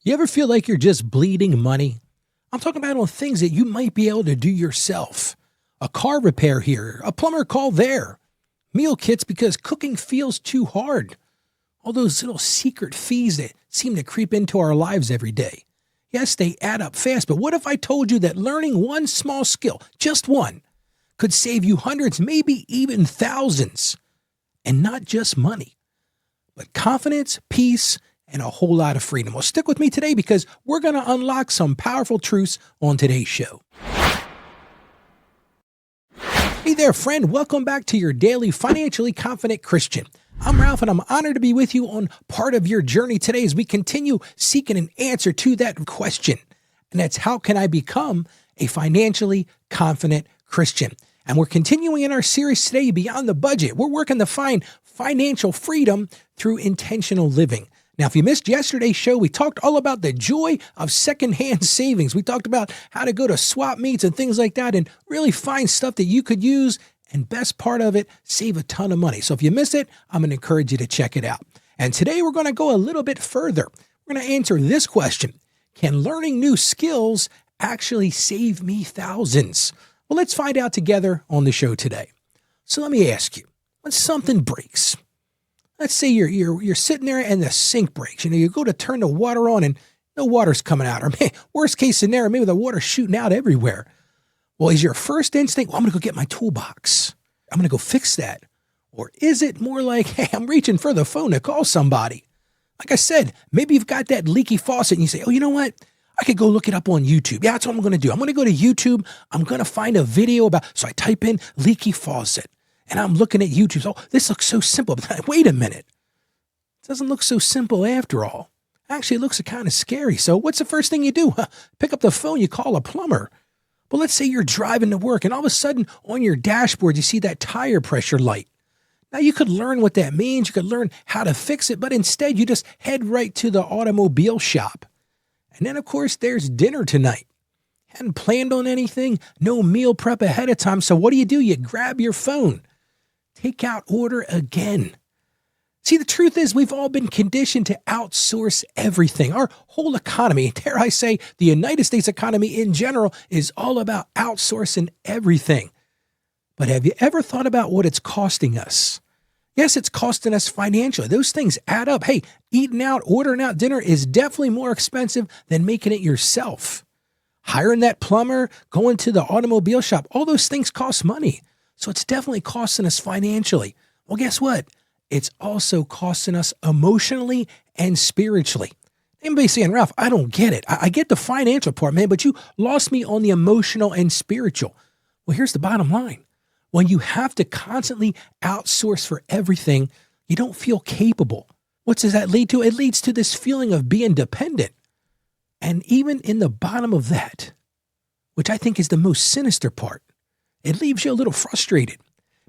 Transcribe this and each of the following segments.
You ever feel like you're just bleeding money? I'm talking about on things that you might be able to do yourself. A car repair here, a plumber call there. Meal kits because cooking feels too hard. All those little secret fees that seem to creep into our lives every day. Yes, they add up fast, but what if I told you that learning one small skill, just one, could save you hundreds, maybe even thousands? And not just money, but confidence, peace, and a whole lot of freedom. Well, stick with me today because we're going to unlock some powerful truths on today's show. Hey there, friend. Welcome back to your daily Financially Confident Christian. I'm Ralph, and I'm honored to be with you on part of your journey today as we continue seeking an answer to that question. And that's, how can I become a financially confident Christian? And we're continuing in our series today, Beyond the Budget. We're working to find financial freedom through intentional living. Now, if you missed yesterday's show, we talked all about the joy of secondhand savings. We talked about how to go to swap meets and things like that and really find stuff that you could use, and best part of it, save a ton of money. So if you missed it, I'm going to encourage you to check it out. And today we're going to go a little bit further. We're going to answer this question: can learning new skills actually save me thousands? Well, let's find out together on the show today. So let me ask you, when something breaks, let's say you're sitting there and the sink breaks. You go to turn the water on and no water's coming out. Or worst case scenario, maybe the water's shooting out everywhere. Well, is your first instinct, well, I'm going to go get my toolbox. I'm going to go fix that. Or is it more like, hey, I'm reaching for the phone to call somebody? Like I said, maybe you've got that leaky faucet and you say, oh, you know what? I could go look it up on YouTube. Yeah, that's what I'm going to do. I'm going to go to YouTube. I'm going to find a video about, so I type in leaky faucet and I'm looking at YouTube. Oh, this looks so simple. But wait a minute. It doesn't look so simple after all. Actually, it looks kind of scary. So what's the first thing you do? Pick up the phone, you call a plumber. But let's say you're driving to work and all of a sudden on your dashboard, you see that tire pressure light. Now you could learn what that means. You could learn how to fix it, but instead you just head right to the automobile shop. And then of course there's dinner tonight. Hadn't planned on anything, no meal prep ahead of time. So what do? You grab your phone, take out order again. See, the truth is we've all been conditioned to outsource everything. Our whole economy, dare I say, the United States economy in general, is all about outsourcing everything. But have you ever thought about what it's costing us? Yes, it's costing us financially. Those things add up. Hey, eating out, ordering out dinner is definitely more expensive than making it yourself. Hiring that plumber, going to the automobile shop, all those things cost money. So it's definitely costing us financially. Well, guess what? It's also costing us emotionally and spiritually. Anybody saying, Ralph, I don't get it. I get the financial part, man, but you lost me on the emotional and spiritual. Well, here's the bottom line. When you have to constantly outsource for everything, you don't feel capable. What does that lead to? It leads to this feeling of being dependent. And even in the bottom of that, which I think is the most sinister part, it leaves you a little frustrated.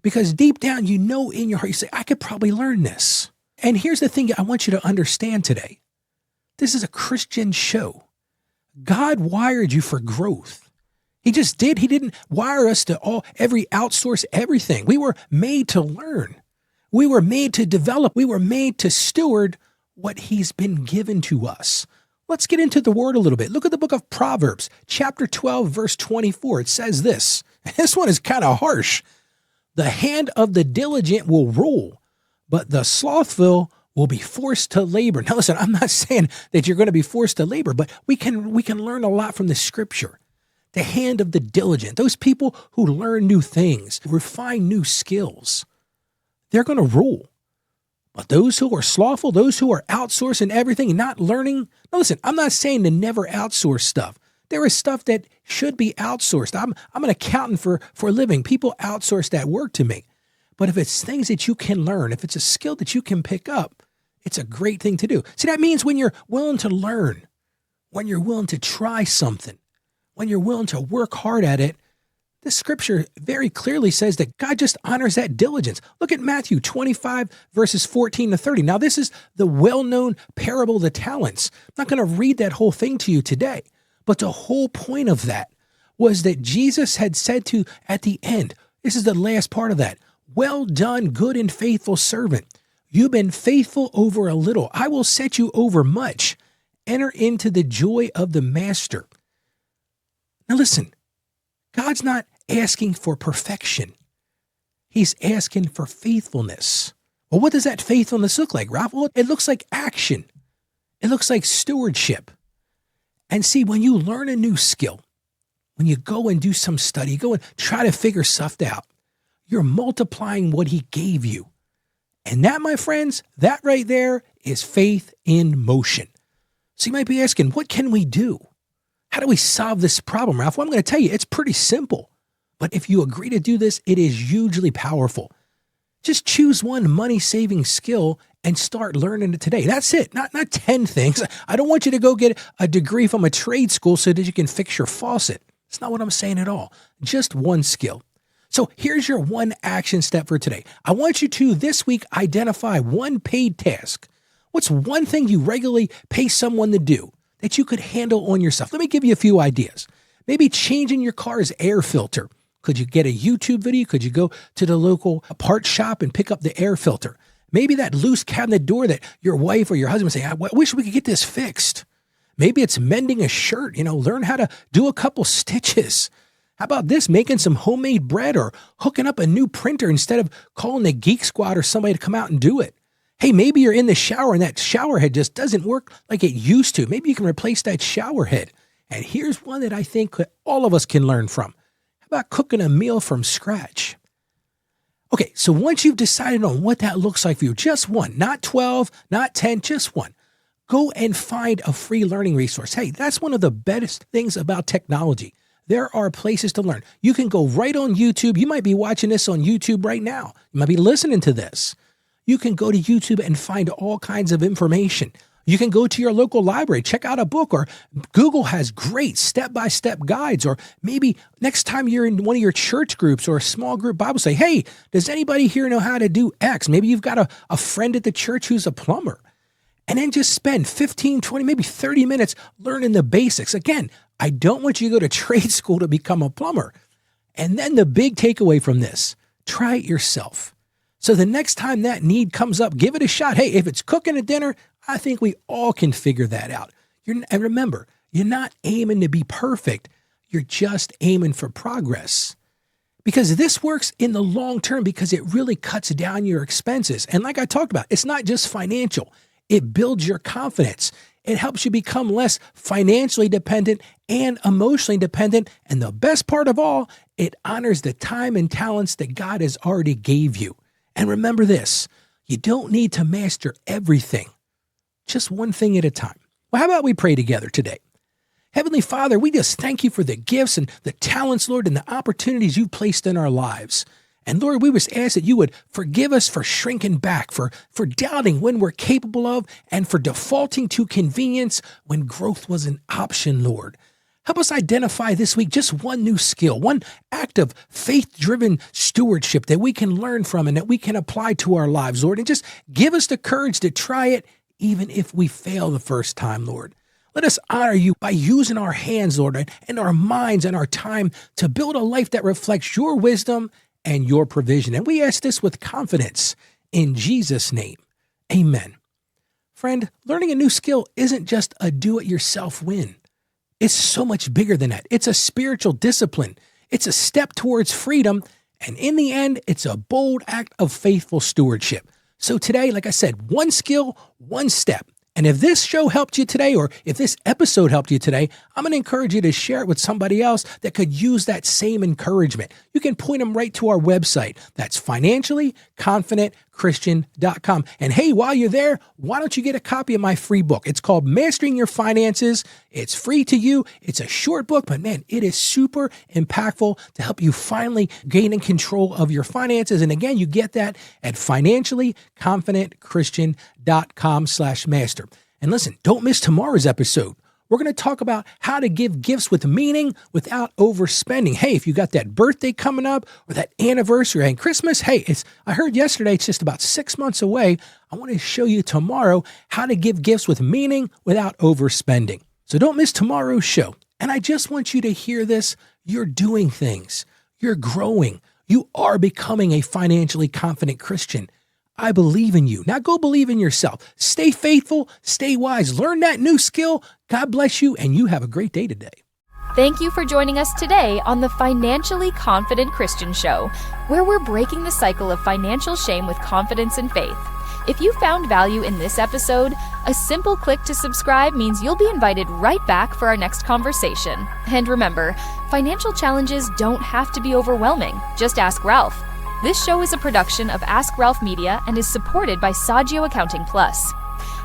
Because deep down, you know in your heart, you say, I could probably learn this. And here's the thing I want you to understand today. This is a Christian show. God wired you for growth. He just did. He didn't wire us to outsource everything. We were made to learn. We were made to develop. We were made to steward what he's been given to us. Let's get into the word a little bit. Look at the book of Proverbs, chapter 12, verse 24. It says this. This one is kind of harsh. The hand of the diligent will rule, but the slothful will be forced to labor. Now listen, I'm not saying that you're going to be forced to labor, but we can learn a lot from the scripture. The hand of the diligent, those people who learn new things, refine new skills, they're going to rule. But those who are slothful, those who are outsourcing everything and not learning, now listen, I'm not saying to never outsource stuff. There is stuff that should be outsourced. I'm an accountant for a living. People outsource that work to me. But if it's things that you can learn, if it's a skill that you can pick up, it's a great thing to do. See, that means when you're willing to learn, when you're willing to try something, when you're willing to work hard at it, the scripture very clearly says that God just honors that diligence. Look at Matthew 25, verses 14 to 30. Now, this is the well-known parable of the talents. I'm not going to read that whole thing to you today. But the whole point of that was that Jesus had said to, at the end, this is the last part of that, well done, good and faithful servant. You've been faithful over a little. I will set you over much. enter into the joy of the master. Now listen, God's not asking for perfection. He's asking for faithfulness. Well, what does that faithfulness look like, Ralph? Well, it looks like action. It looks like stewardship. And see, when you learn a new skill, when you go and do some study, go and try to figure stuff out, you're multiplying what he gave you. And that, my friends, that right there is faith in motion. So you might be asking, what can we do? How do we solve this problem, Ralph? Well, I'm going to tell you, it's pretty simple. But if you agree to do this, it is hugely powerful. Just choose one money-saving skill and start learning it today. That's it. Not 10 things. I don't want you to go get a degree from a trade school so that you can fix your faucet. That's not what I'm saying at all. Just one skill. So here's your one action step for today. I want you to, this week, identify one paid task. What's one thing you regularly pay someone to do that you could handle on yourself? Let me give you a few ideas. Maybe changing your car's air filter. Could you get a YouTube video? Could you go to the local part shop and pick up the air filter? Maybe that loose cabinet door that your wife or your husband say, I wish we could get this fixed. Maybe it's mending a shirt, learn how to do a couple stitches. How about this, making some homemade bread or hooking up a new printer instead of calling the Geek Squad or somebody to come out and do it? Hey, maybe you're in the shower and that shower head just doesn't work like it used to. Maybe you can replace that shower head. And here's one that I think all of us can learn from. How about cooking a meal from scratch? Okay, so once you've decided on what that looks like for you, just one, not 12, not 10, just one, go and find a free learning resource. Hey, that's one of the best things about technology. There are places to learn. You can go right on YouTube. You might be watching this on YouTube right now. You might be listening to this. You can go to YouTube and find all kinds of information. You can go to your local library, check out a book, or Google has great step-by-step guides. Or maybe next time you're in one of your church groups or a small group Bible, say, hey, does anybody here know how to do X? Maybe you've got a friend at the church who's a plumber. And then just spend 15, 20, maybe 30 minutes learning the basics. Again, I don't want you to go to trade school to become a plumber. And then the big takeaway from this, try it yourself. So the next time that need comes up, give it a shot. Hey, if it's cooking a dinner, I think we all can figure that out. And remember, you're not aiming to be perfect. You're just aiming for progress. Because this works in the long term because it really cuts down your expenses. And like I talked about, it's not just financial. It builds your confidence. It helps you become less financially dependent and emotionally dependent. And the best part of all, it honors the time and talents that God has already gave you. And remember this, you don't need to master everything, just one thing at a time. Well, how about we pray together today? Heavenly Father, we just thank you for the gifts and the talents, Lord, and the opportunities you've placed in our lives. And Lord, we just ask that you would forgive us for shrinking back, for doubting when we're capable of, and for defaulting to convenience when growth was an option, Lord. Help us identify this week just one new skill, one act of faith-driven stewardship that we can learn from and that we can apply to our lives, Lord. And just give us the courage to try it even if we fail the first time, Lord. Let us honor you by using our hands, Lord, and our minds and our time to build a life that reflects your wisdom and your provision. And we ask this with confidence in Jesus' name. Amen. Friend, learning a new skill isn't just a do-it-yourself win. It's so much bigger than that. It's a spiritual discipline. It's a step towards freedom. And in the end, it's a bold act of faithful stewardship. So today, like I said, one skill, one step. And if this show helped you today, or if this episode helped you today, I'm going to encourage you to share it with somebody else that could use that same encouragement. You can point them right to our website. That's financiallyconfidentchristian.com. And hey, while you're there, why don't you get a copy of my free book? It's called Mastering Your Finances. It's free to you. It's a short book, but man, it is super impactful to help you finally gain in control of your finances. And again, you get that at financiallyconfidentchristian.com/master. And listen, don't miss tomorrow's episode. We're going to talk about how to give gifts with meaning without overspending. Hey, if you got that birthday coming up or that anniversary and Christmas, hey, I heard yesterday it's just about 6 months away. I want to show you tomorrow how to give gifts with meaning without overspending. So don't miss tomorrow's show. And I just want you to hear this. You're doing things. You're growing. You are becoming a financially confident Christian. I believe in you. Now go believe in yourself. Stay faithful, stay wise, learn that new skill. God bless you, and you have a great day today. Thank you for joining us today on the Financially Confident Christian Show, where we're breaking the cycle of financial shame with confidence and faith. If you found value in this episode, a simple click to subscribe means you'll be invited right back for our next conversation. And remember, financial challenges don't have to be overwhelming. Just ask Ralph. This show is a production of Ask Ralph Media and is supported by Saggio Accounting Plus.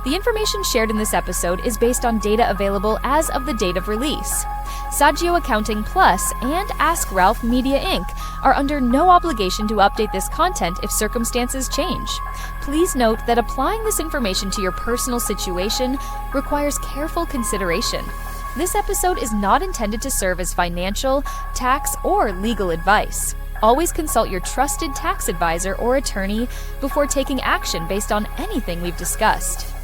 The information shared in this episode is based on data available as of the date of release. Saggio Accounting Plus and Ask Ralph Media Inc. are under no obligation to update this content if circumstances change. Please note that applying this information to your personal situation requires careful consideration. This episode is not intended to serve as financial, tax, or legal advice. Always consult your trusted tax advisor or attorney before taking action based on anything we've discussed.